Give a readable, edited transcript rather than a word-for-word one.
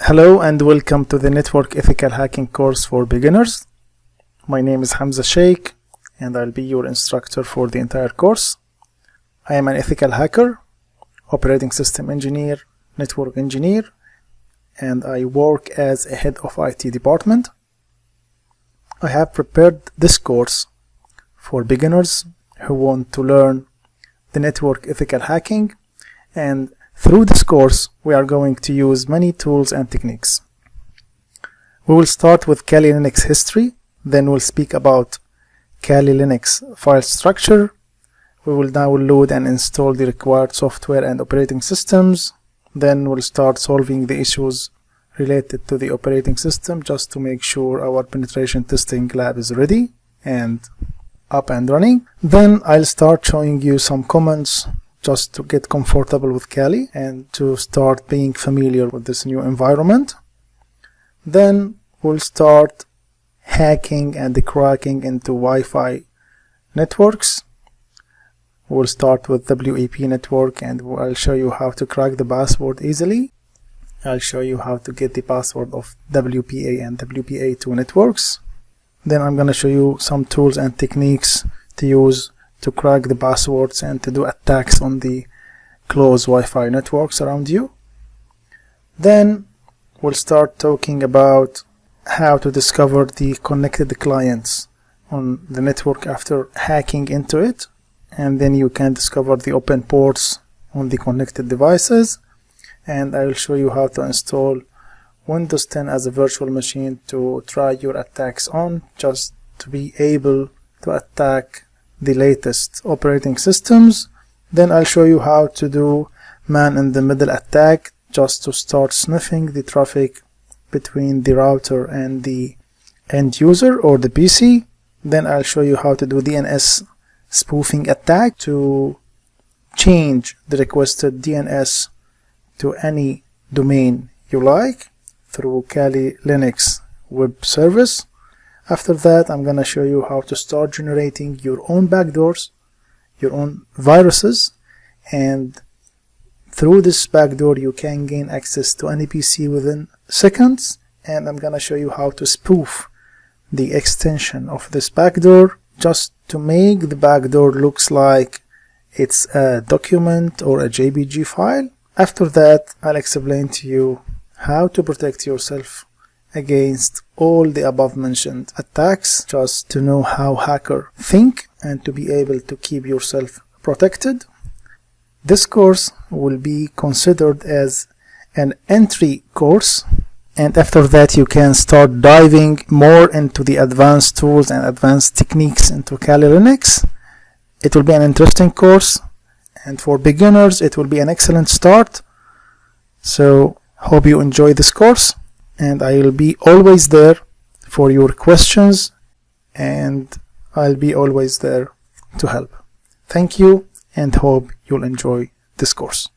Hello and welcome to the Network Ethical Hacking course for beginners. My name is Hamza Sheikh and I'll be your instructor for the entire course. I am an ethical hacker, operating system engineer, network engineer, and I work as a head of IT department. I have prepared this course for beginners who want to learn the network ethical hacking, and through this course we are going to use many tools and techniques. We will start with Kali Linux history, then we'll speak about Kali Linux file structure. We will download and install the required software and operating systems. Then we'll start solving the issues related to the operating system just to make sure our penetration testing lab is ready and up and running. Then I'll start showing you some commands just to get comfortable with Kali and to start being familiar with this new environment. Then we'll start hacking and cracking into Wi-Fi networks. We'll start with WEP network and I'll show you how to crack the password easily. I'll show you how to get the password of WPA and WPA2 networks. Then I'm going to show you some tools and techniques to use to crack the passwords and to do attacks on the closed Wi-Fi networks around you. Then we'll start talking about how to discover the connected clients on the network after hacking into it, and then you can discover the open ports on the connected devices. And I will show you how to install Windows 10 as a virtual machine to try your attacks on, just to be able to attack the latest operating systems. Then I'll show you how to do man-in-the-middle attack, just to start sniffing the traffic between the router and the end user or the PC. Then I'll show you how to do DNS spoofing attack to change the requested DNS to any domain you like through Kali Linux web service. After that, I'm going to show you how to start generating your own backdoors, your own viruses, and through this backdoor you can gain access to any PC within seconds. And I'm going to show you how to spoof the extension of this backdoor just to make the backdoor looks like it's a document or a JPG file. After that, I'll explain to you how to protect yourself against all the above mentioned attacks, just to know how hackers think and to be able to keep yourself protected. This course will be considered as an entry course, and after that you can start diving more into the advanced tools and advanced techniques into Kali Linux. It will be an interesting course, and for beginners it will be an excellent start. So hope you enjoy this course, and I will be always there for your questions, and I'll be always there to help. Thank you and hope you'll enjoy this course.